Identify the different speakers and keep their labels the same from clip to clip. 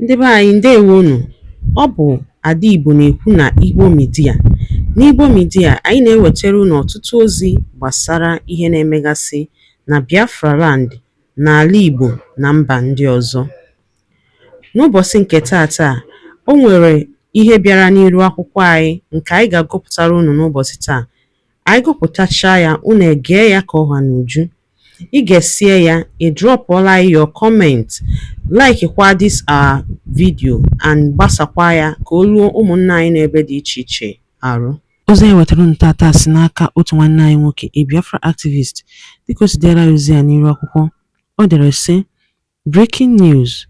Speaker 1: Ndị be anyị ndewonu. Ọ bụ Ada Igbo na-ekwu na Igbo Media. N'Igbo Media, anyị na-ewetara unu ọtụtụ ozi gbasara ihe na-emegasị na Biafra Land, n'ala Igbo na mba ndị ọzọ. N'ụbọchị nke taata, o nwere ihe bịara n'iru akwụkwọ anyị nke anyị ga-agụpụtara unu n'ụbọchị taa. Anyị gụpụtachaa ya, unu egee ya ka ọha n'uju. Ị ga-esie ya, ị drọpụọla your comment, like kwa this our video and gbasakwa ya ka o ruo ụmụnna anyị n'ebe dị iche iche arụ. Ozi anyị wetara unu tata si n'aka otu nwanne anyị nwoke, a Biafra activist. Dịka o si dere ozi ya n'iru akwụkwọ, ọ dere sị: Breaking news.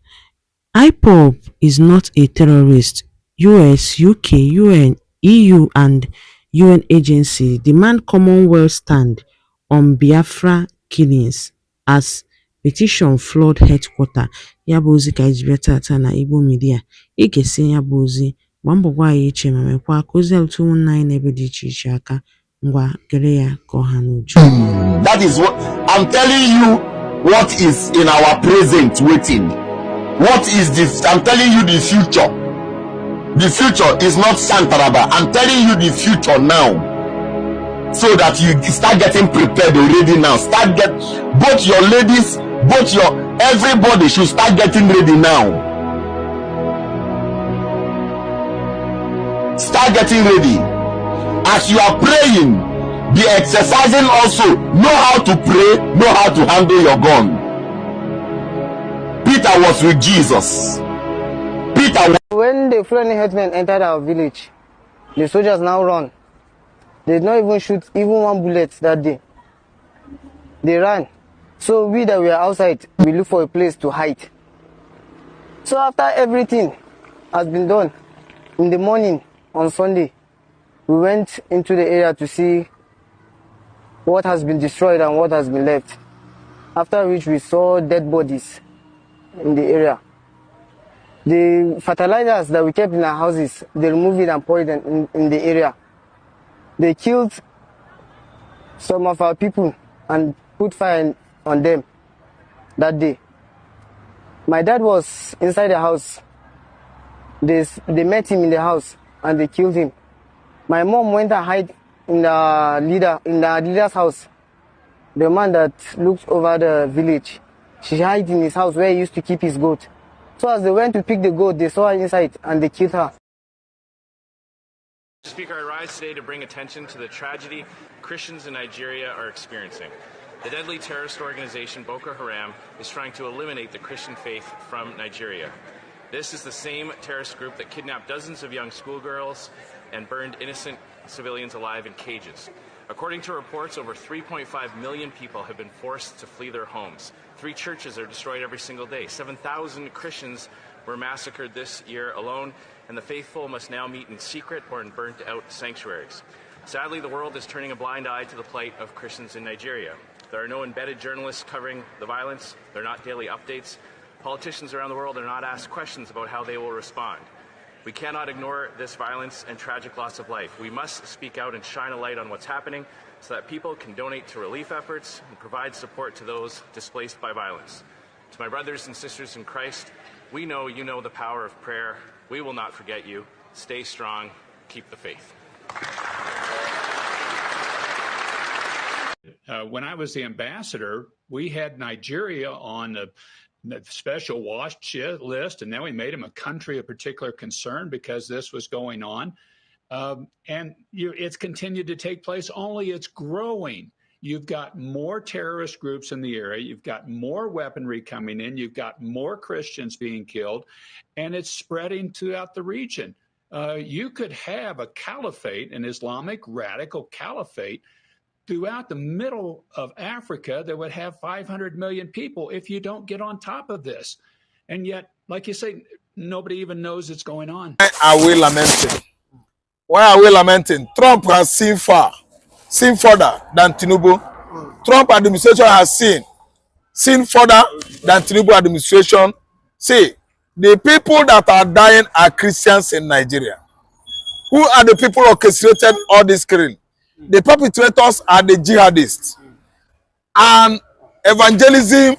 Speaker 1: Ipob is not a terrorist. US, UK, UN, EU and UN agencies demand Commonwealth stand on Biafra killings as petition flood headquarter. Ya bụ ozi ka anyị jiri tata na Igbo Media. Ị ga-esi ya bụ ozi, gbaa mbọ gwa anyị iche ma mekwa ka ozi alụtụ ụmụnna anyị n'ebe dị iche iche aka. Ngwa gere ya ka ọha n'uju.
Speaker 2: That is what I'm telling you. What is in our present waiting? What is this? I'm telling you the future. The future is not Santaraba. I'm telling you the future now, so that you start getting prepared already now. Both your ladies, everybody should start getting ready now. Start getting ready. As you are praying, be exercising also. Know how to pray, know how to handle your gun. Peter was with Jesus.
Speaker 3: When the Fulani headmen entered our village, the soldiers now run. They did not even shoot even one bullet that day. They ran. So we that were outside, we look for a place to hide. So after everything has been done, in the morning on Sunday, we went into the area to see what has been destroyed and what has been left. After which we saw dead bodies in the area. The fertilizers that we kept in our houses, they removed it and poured it in the area. They killed some of our people and put fire on them that day. My dad was inside the house. They met him in the house and they killed him. My mom went and hid in the leader's house, the man that looks over the village. She hid in his house where he used to keep his goat. So as they went to pick the goat, they saw her inside and they killed her.
Speaker 4: Speaker, I rise today to bring attention to the tragedy Christians in Nigeria are experiencing. The deadly terrorist organization Boko Haram is trying to eliminate the Christian faith from Nigeria. This is the same terrorist group that kidnapped dozens of young schoolgirls and burned innocent civilians alive in cages. According to reports, over 3.5 million people have been forced to flee their homes. 3 churches are destroyed every single day. 7,000 Christians were massacred this year alone, and the faithful must now meet in secret or in burnt-out sanctuaries. Sadly, the world is turning a blind eye to the plight of Christians in Nigeria. There are no embedded journalists covering the violence. There are not daily updates. Politicians around the world are not asked questions about how they will respond. We cannot ignore this violence and tragic loss of life. We must speak out and shine a light on what's happening so that people can donate to relief efforts and provide support to those displaced by violence. To my brothers and sisters in Christ, we know you know the power of prayer. We will not forget you. Stay strong. Keep the faith.
Speaker 5: When I was the ambassador, we had Nigeria on the special watch list, and then we made them a country of particular concern because this was going on. It's continued to take place, only it's growing. You've got more terrorist groups in the area. You've got more weaponry coming in. You've got more Christians being killed, and it's spreading throughout the region. You could have a caliphate, an Islamic radical caliphate, throughout the middle of Africa that would have 500 million people if you don't get on top of this. And yet, like you say, nobody even knows it's going on.
Speaker 6: Why are we lamenting? Why are we lamenting? Trump has seen further than Tinubu. Trump administration has seen further than Tinubu administration. See, the people that are dying are Christians in Nigeria. Who are the people who orchestrated all this killing? The perpetrators are the jihadists. And evangelism,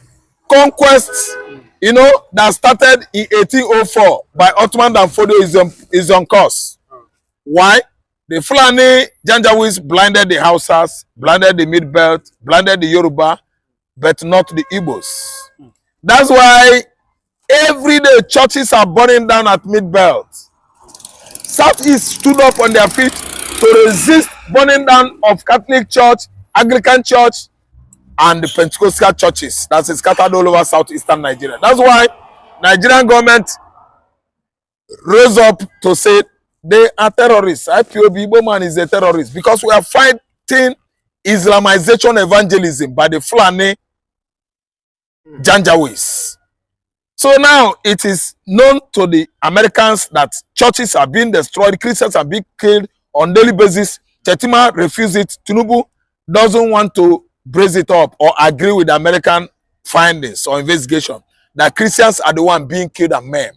Speaker 6: conquest, you know, that started in 1804 by Ottoman Danfodio is on course. Why? The Fulani Janjaweeds blinded the Hausas, blinded the Mid-Belt, blinded the Yoruba, but not the Igbos. That's why every day churches are burning down at Mid-Belt. Southeast stood up on their feet to resist burning down of Catholic Church, Anglican Church, and the Pentecostal churches that's scattered all over southeastern Nigeria. That's why Nigerian government rose up to say they are terrorists. Ipob Igbo man is a terrorist because we are fighting Islamization evangelism by the Fulani Janjaweeds. So now it is known to the Americans that churches are being destroyed, Christians are being killed on daily basis. Chetima refused it. Tinubu doesn't want to brace it up or agree with the American findings or investigation that Christians are the one being killed and maimed.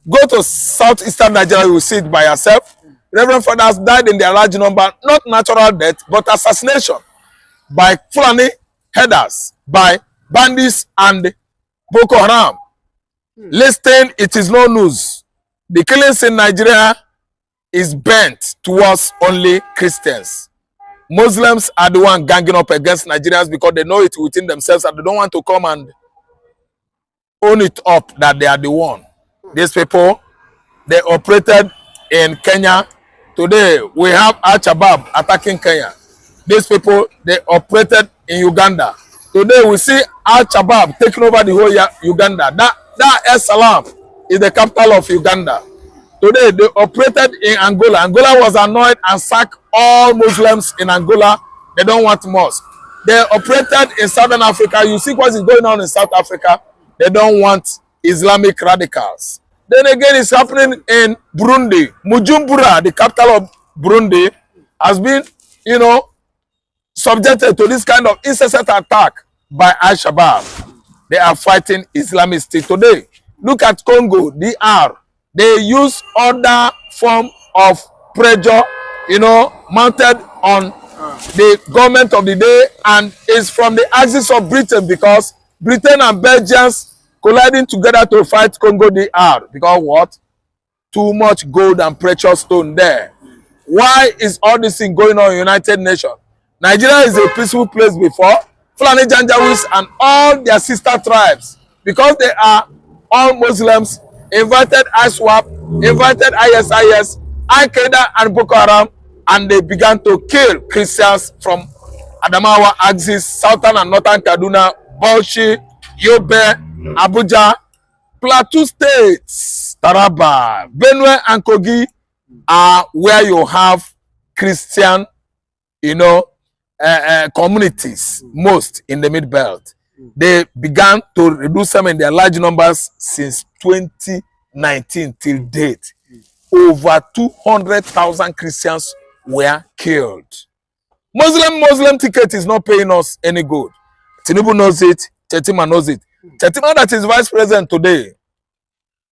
Speaker 6: Go to southeastern Nigeria, you will see it by yourself. Reverend fathers died in their large number, not natural death, but assassination by Fulani headers, by bandits and Boko Haram. Listen, it is no news. The killings in Nigeria is bent towards only Christians. Muslims are the one ganging up against Nigerians because they know it within themselves and they don't want to come and own it up that they are the one. These people, they operated in Kenya. Today, we have Al-Shabaab attacking Kenya. These people, they operated in Uganda. Today, we see Al-Shabaab taking over the whole Uganda. That Es Salaam is the capital of Uganda. Today, they operated in Angola. Angola was annoyed and sacked all Muslims in Angola. They don't want mosque. They operated in Southern Africa. You see what is going on in South Africa. They don't want Islamic radicals. Then again, it's happening in Burundi. Bujumbura, the capital of Burundi, has been, you know, subjected to this kind of incessant attack by Al-Shabaab. They are fighting Islamists today. Look at Congo, DR. They use other form of pressure, you know, mounted on the government of the day, and is from the axis of Britain because Britain and Belgians colliding together to fight Congo DR. Because what? Too much gold and precious stone there. Why is all this thing going on in United Nations? Nigeria is a peaceful place before. Fulani Janjaweeds and all their sister tribes, because they are all Muslims, invited ISWAP, invited ISIS, Al-Qaeda and Boko Haram, and they began to kill Christians from Adamawa axis, southern and northern Kaduna, Bauchi, Yobe, Abuja, Plateau states, Taraba, Benue and Kogi are where you have Christian, you know, communities most in the Mid-Belt. They began to reduce them in their large numbers since 2019 till date. Over 200,000 Christians were killed. Muslim ticket is not paying us any good. Tinubu knows it. Chetima knows it. Chetima, that is vice president today,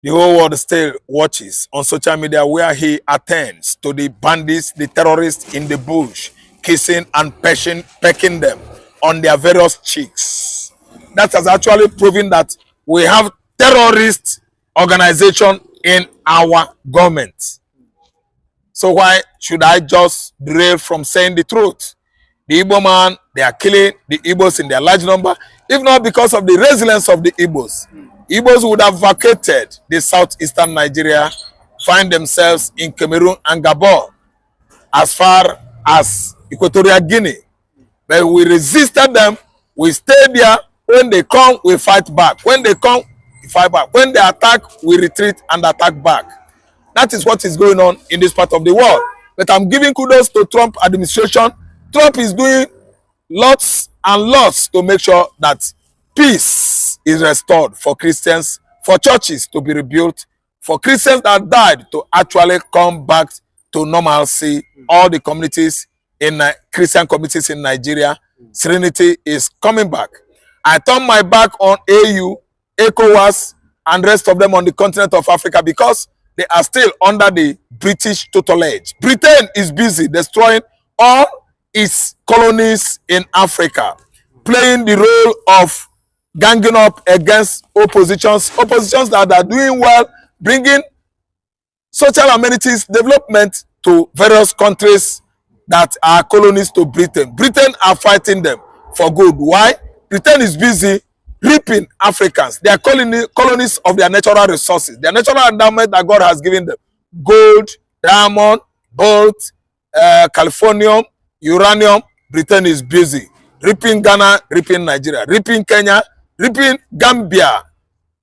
Speaker 6: the whole world still watches on social media where he attends to the bandits, the terrorists in the bush, kissing and pecking them on their various cheeks. That has actually proven that we have terrorist organization in our government. So why should I just derail from saying the truth? The Igbo man, they are killing the Igbos in their large number. If not because of the resilience of the Igbos, Igbos would have vacated the southeastern Nigeria, find themselves in Cameroon and Gabon, as far as Equatorial Guinea. But we resisted them. We stayed there. When they come, we fight back. When they come, we fight back. When they attack, we retreat and attack back. That is what is going on in this part of the world. But I'm giving kudos to Trump administration. Trump is doing lots and lots to make sure that peace is restored for Christians, for churches to be rebuilt, for Christians that died to actually come back to normalcy. All the communities in Christian communities in Nigeria, serenity is coming back. I turn my back on AU, ECOWAS, and rest of them on the continent of Africa because they are still under the British tutelage. Britain is busy destroying all its colonies in Africa, playing the role of ganging up against oppositions that are doing well, bringing social amenities development to various countries that are colonies to Britain. Britain are fighting them for good. Why? Britain is busy reaping Africans. They are colonies of their natural resources, their natural endowment that God has given them: gold, diamond, bolt, californium, uranium. Britain is busy reaping Ghana, reaping Nigeria, reaping Kenya, reaping Gambia,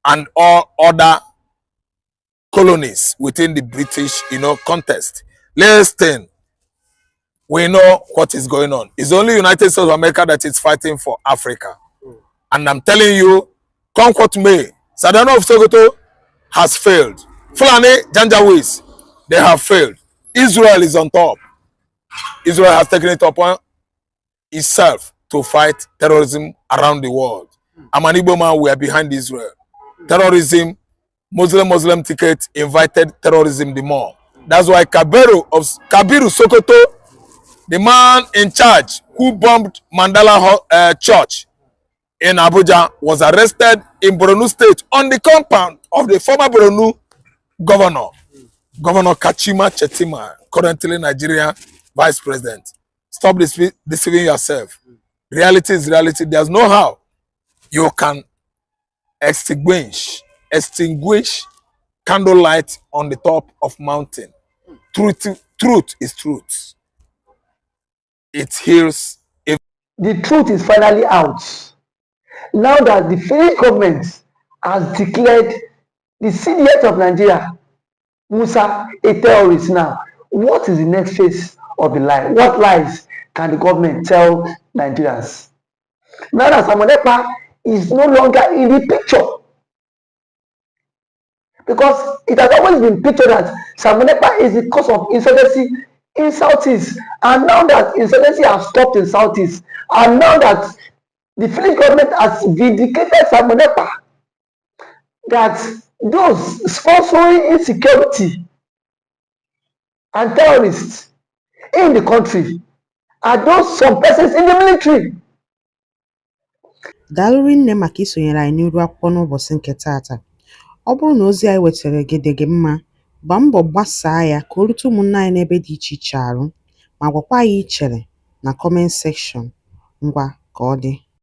Speaker 6: and all other colonies within the British, context. Listen, we know what is going on. It's only United States of America that is fighting for Africa. And I'm telling you, come what may, Sadano of Sokoto has failed. Fulani, Janjaweed, they have failed. Israel is on top. Israel has taken it upon itself to fight terrorism around the world. I'm an Igbo man, we are behind Israel. Terrorism, Muslim ticket invited terrorism the more. That's why Kabiru Sokoto, the man in charge who bombed Mandala Church in Abuja, was arrested in Borno State on the compound of the former Borno governor, Governor Kachima Chetima, currently Nigeria Vice President. Stop deceiving yourself. Reality is reality. There's no how you can extinguish candlelight on the top of mountain. Truth is truth. It heals.
Speaker 7: The truth is finally out. Now that the Finnish government has declared the CDS of Nigeria, Musa, a terrorist now, what is the next phase of the lie? What lies can the government tell Nigerians? Now that Samonepa is no longer in the picture, because it has always been pictured that Samonepa is the cause of insurgency in Southeast, and now that insurgency has stopped in Southeast, and now that the Finnish government has vindicated Samonepa, that those sponsoring insecurity and terrorists in the country are those some persons in the military.
Speaker 1: Daalụ rinne maka isonyere anyị n'iru akwụkwọ n'ụbọchị nke taata. Ọ bụrụ na ozi anyị wetara gị dị gị mma, gbaa mbọ gbasaa ya ka o rute ụmụnne anyị n'ebe dị iche iche arụ, ma gwakwa anyị ichere na kọment sekshọn. Ngwa ka ọ dị.